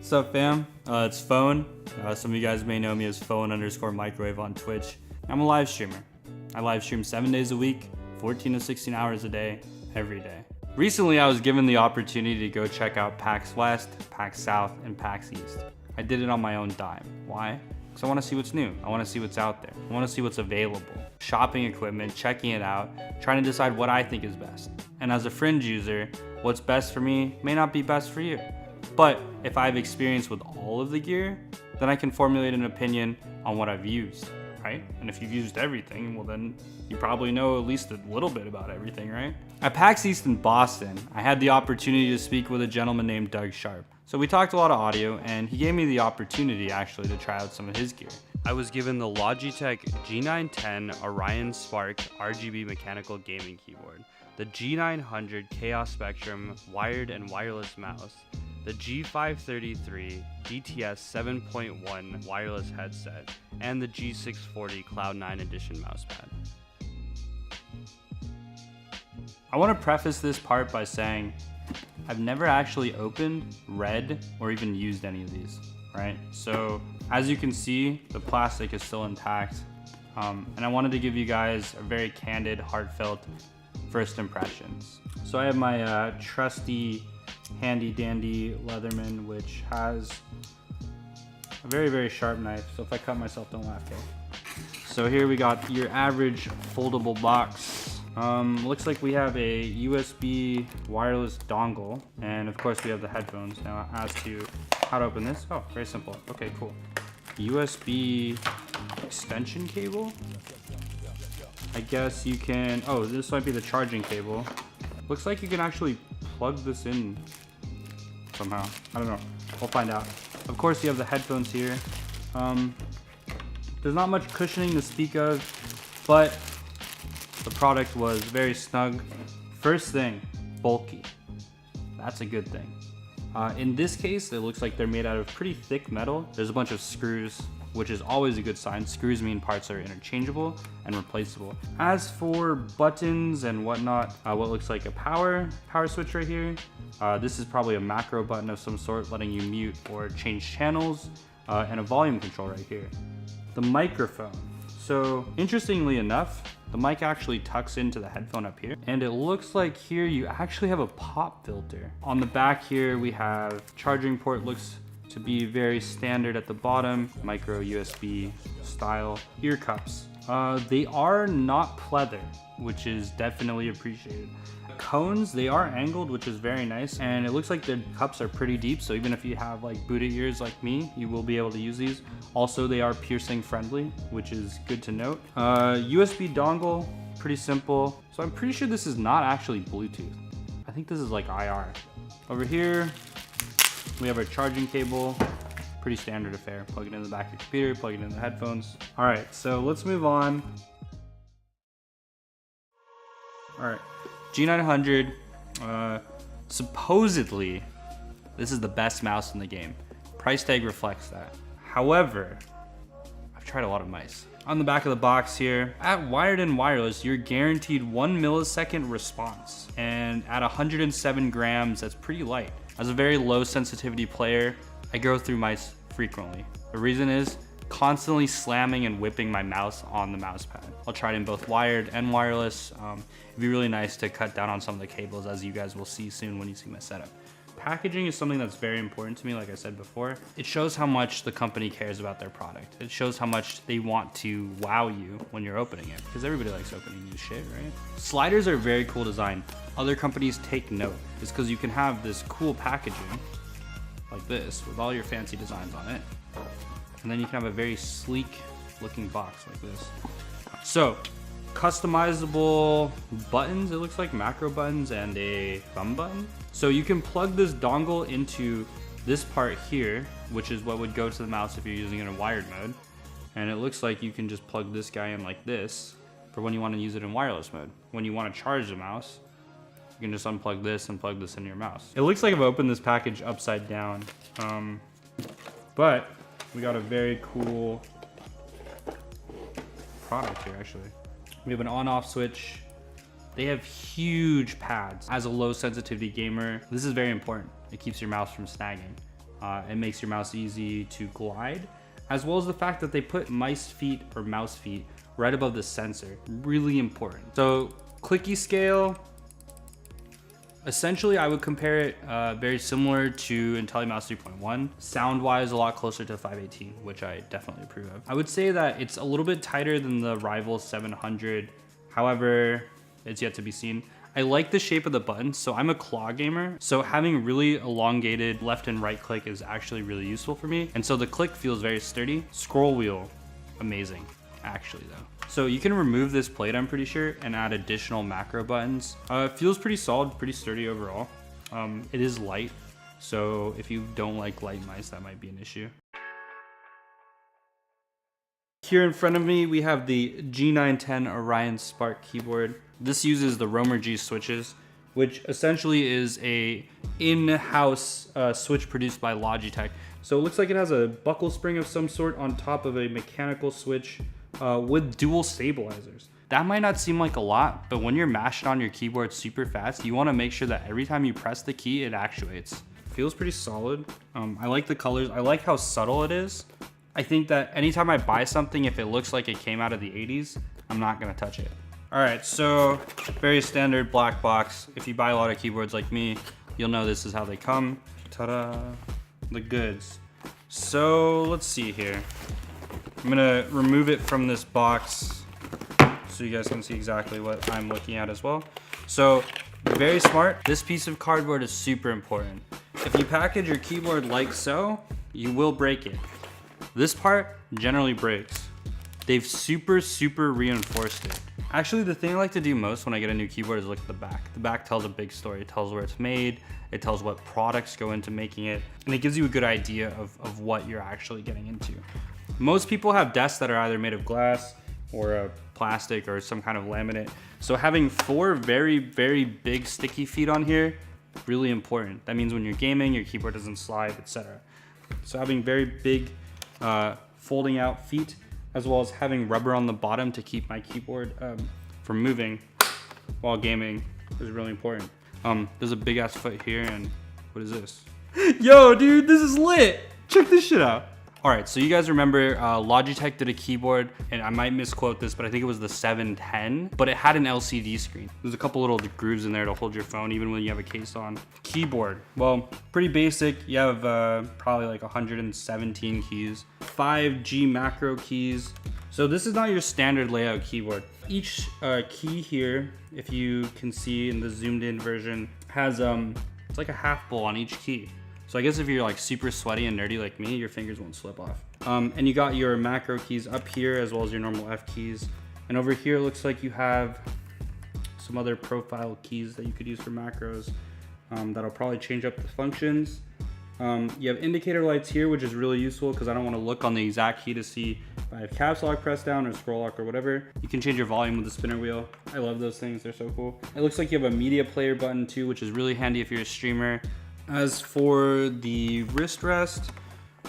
What's up, fam? It's Phone. Some of you guys may know me as Phone_microwave on Twitch. I'm a live streamer. I live stream 7 days a week, 14 to 16 hours a day, every day. Recently, I was given the opportunity to go check out PAX West, PAX South, and PAX East. I did it on my own dime. Why? Because I want to see what's new. I want to see what's out there. I want to see what's available. Shopping equipment, checking it out, trying to decide what I think is best. And as a fringe user, what's best for me may not be best for you. But if I have experience with all of the gear, then I can formulate an opinion on what I've used, right? And if you've used everything, well then you probably know at least a little bit about everything, right? At PAX East in Boston, I had the opportunity to speak with a gentleman named Doug Sharp. So we talked a lot of audio, and he gave me the opportunity actually to try out some of his gear. I was given the Logitech G910 Orion Spark RGB mechanical gaming keyboard, the G900 Chaos Spectrum wired and wireless mouse, the G533 DTS 7.1 wireless headset, and the G640 Cloud9 Edition mousepad. I want to preface this part by saying I've never actually opened, read, or even used any of these, right? So as you can see, the plastic is still intact, and I wanted to give you guys a very candid, heartfelt first impressions. So I have my trusty handy dandy Leatherman, which has a very, very sharp knife. So if I cut myself, don't laugh, okay? So here we got your average foldable box. Looks like we have a USB wireless dongle, and of course we have the headphones. Now as to how to open this, oh, very simple. Okay, cool. USB extension cable. I guess you can, oh, this might be the charging cable. Looks like you can actually plug this in somehow. I don't know, we'll find out. Of course you have the headphones here. There's not much cushioning to speak of, but the product was very snug. First thing, bulky. That's a good thing. In this case, it looks like they're made out of pretty thick metal. There's a bunch of screws, which is always a good sign. Screws mean parts are interchangeable and replaceable. As for buttons and whatnot, what looks like a power switch right here. This is probably a macro button of some sort, letting you mute or change channels, and a volume control right here. The microphone. So interestingly enough, the mic actually tucks into the headphone up here, and it looks like here you actually have a pop filter. On the back here we have charging port, looks to be very standard at the bottom, micro USB style ear cups. They are not pleather, which is definitely appreciated. Cones, they are angled, which is very nice, and it looks like the cups are pretty deep, so even if you have like Buddha ears like me, you will be able to use these. Also, they are piercing friendly, which is good to note. USB dongle, pretty simple. So I'm pretty sure this is not actually Bluetooth. I think this is like IR. Over here, we have our charging cable, pretty standard affair. Plug it in the back of your computer, plug it in the headphones. All right, so let's move on. All right, G900, supposedly, this is the best mouse in the game. Price tag reflects that. However, I've tried a lot of mice. On the back of the box here, at wired and wireless, you're guaranteed 1 millisecond response. And at 107 grams, that's pretty light. As a very low sensitivity player, I go through mice frequently. The reason is constantly slamming and whipping my mouse on the mouse pad. I'll try it in both wired and wireless. It'd be really nice to cut down on some of the cables, as you guys will see soon when you see my setup. Packaging is something that's very important to me, like I said before. It shows how much the company cares about their product. It shows how much they want to wow you when you're opening it, because everybody likes opening new shit, right? Sliders are a very cool design. Other companies take note. It's because you can have this cool packaging like this with all your fancy designs on it, and then you can have a very sleek looking box like this. So customizable buttons, it looks like macro buttons and a thumb button. So you can plug this dongle into this part here, which is what would go to the mouse if you're using it in wired mode. And it looks like you can just plug this guy in like this for when you want to use it in wireless mode. When you want to charge the mouse, you can just unplug this and plug this into your mouse. It looks like I've opened this package upside down, but we got a very cool product here actually. We have an on-off switch. They have huge pads. As a low sensitivity gamer, this is very important. It keeps your mouse from snagging. It makes your mouse easy to glide, as well as the fact that they put mice feet or mouse feet right above the sensor. Really important. So clicky scale, essentially I would compare it very similar to IntelliMouse 3.1. Sound wise, a lot closer to 518, which I definitely approve of. I would say that it's a little bit tighter than the rival 700. However, it's yet to be seen. I like the shape of the button. So I'm a claw gamer. So having really elongated left and right click is actually really useful for me. And so the click feels very sturdy. Scroll wheel, amazing, actually though. So you can remove this plate, I'm pretty sure, and add additional macro buttons. It feels pretty solid, pretty sturdy overall. It is light. So if you don't like light mice, that might be an issue. Here in front of me, we have the G910 Orion Spark keyboard. This uses the Romer G switches, which essentially is a in-house switch produced by Logitech. So it looks like it has a buckle spring of some sort on top of a mechanical switch with dual stabilizers. That might not seem like a lot, but when you're mashing on your keyboard super fast, you want to make sure that every time you press the key, it actuates. Feels pretty solid. I like the colors. I like how subtle it is. I think that anytime I buy something, if it looks like it came out of the 80s, I'm not gonna touch it. All right, so very standard black box. If you buy a lot of keyboards like me, you'll know this is how they come. Ta-da, the goods. So let's see here. I'm gonna remove it from this box so you guys can see exactly what I'm looking at as well. So very smart. This piece of cardboard is super important. If you package your keyboard like so, you will break it. This part generally breaks. They've super reinforced it. Actually, the thing I like to do most when I get a new keyboard is look at the back. The back tells a big story. It tells where it's made, it tells what products go into making it, and it gives you a good idea of what you're actually getting into. Most people have desks that are either made of glass or plastic or some kind of laminate. So having 4 very big sticky feet on here, really important. That means when you're gaming, your keyboard doesn't slide, etc. So having very big folding out feet, as well as having rubber on the bottom to keep my keyboard from moving while gaming is really important. There's a big ass foot here, and what is this? Yo, dude, this is lit. Check this shit out. All right, so you guys remember Logitech did a keyboard, and I might misquote this, but I think it was the 710, but it had an LCD screen. There's a couple little grooves in there to hold your phone even when you have a case on. Keyboard, well, pretty basic. You have probably like 117 keys, 5 G macro keys. So this is not your standard layout keyboard. Each key here, if you can see in the zoomed in version, has it's like a half bowl on each key. So I guess if you're like super sweaty and nerdy like me, your fingers won't slip off. And you got your macro keys up here as well as your normal F keys. And over here, it looks like you have some other profile keys that you could use for macros that'll probably change up the functions. You have indicator lights here, which is really useful because I don't want to look on the exact key to see if I have caps lock pressed down or scroll lock or whatever. You can change your volume with the spinner wheel. I love those things, they're so cool. It looks like you have a media player button too, which is really handy if you're a streamer. As for the wrist rest,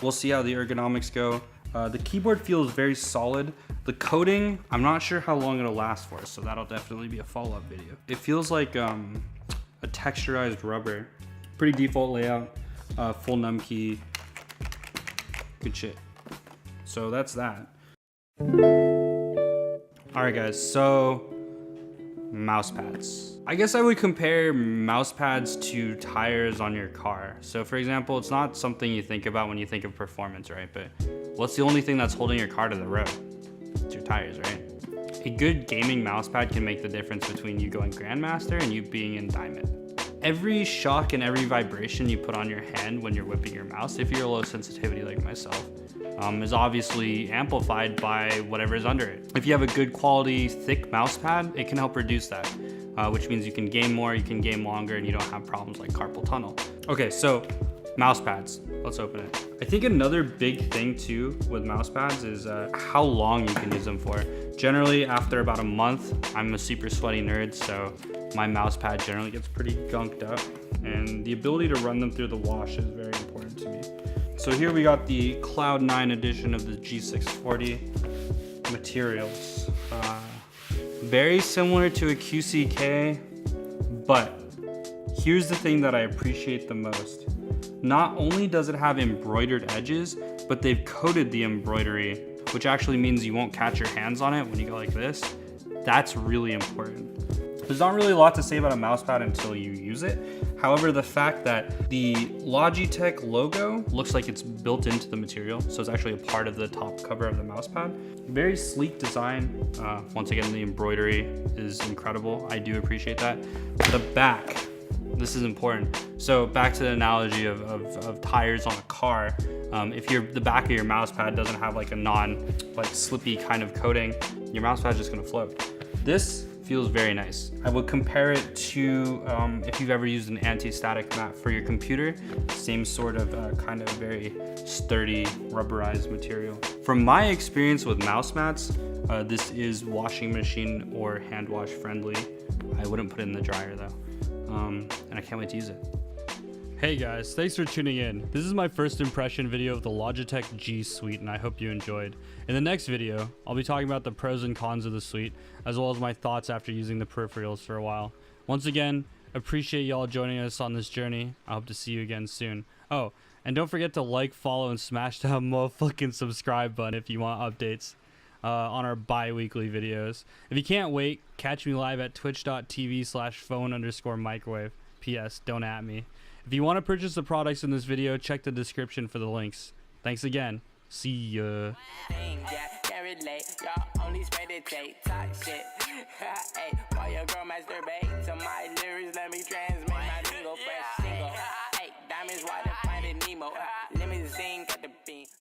we'll see how the ergonomics go. The keyboard feels very solid. The coating, I'm not sure how long it'll last for, so that'll definitely be a follow-up video. It feels like a texturized rubber. Pretty default layout, full num key, good shit. So that's that. All right guys, so mouse pads. I guess I would compare mouse pads to tires on your car. So for example, it's not something you think about when you think of performance, right? But what's the only thing that's holding your car to the road? It's your tires, right? A good gaming mouse pad can make the difference between you going Grandmaster and you being in Diamond. Every shock and every vibration you put on your hand when you're whipping your mouse, if you're low sensitivity like myself, is obviously amplified by whatever is under it. If you have a good quality thick mouse pad, it can help reduce that, which means you can game more, you can game longer, and you don't have problems like carpal tunnel. Okay, so mouse pads, let's open it. I think another big thing too with mouse pads is how long you can use them for. Generally, after about a month, I'm a super sweaty nerd, so my mouse pad generally gets pretty gunked up, and the ability to run them through the wash is very important to me. So here we got the Cloud 9 edition of the G640 materials. Very similar to a QCK, but here's the thing that I appreciate the most. Not only does it have embroidered edges, but they've coated the embroidery, which actually means you won't catch your hands on it when you go like this. That's really important. There's not really a lot to say about a mouse pad until you use it. However, the fact that the Logitech logo looks like it's built into the material, so it's actually a part of the top cover of the mouse pad. Very sleek design. Once again, the embroidery is incredible. I do appreciate that. The back, this is important. So back to the analogy of tires on a car. If the back of your mouse pad doesn't have like a slippy kind of coating, your mouse pad is just gonna float. This feels very nice. I would compare it to if you've ever used an anti-static mat for your computer, same sort of kind of very sturdy rubberized material. From my experience with mouse mats, this is washing machine or hand wash friendly. I wouldn't put it in the dryer though, and I can't wait to use it. Hey guys, thanks for tuning in. This is my first impression video of the Logitech G suite, and I hope you enjoyed. In the next video, I'll be talking about the pros and cons of the suite, as well as my thoughts after using the peripherals for a while. Once again, appreciate y'all joining us on this journey. I hope to see you again soon. Oh, and don't forget to like, follow, and smash that motherfucking subscribe button if you want updates on our bi-weekly videos. If you can't wait, catch me live at twitch.tv/phone_microwave. P.S. Don't at me. If you want to purchase the products in this video, check the description for the links. Thanks again. See ya. Only spread it, talk shit. Hey, boy, your girl masturbate to my lyrics.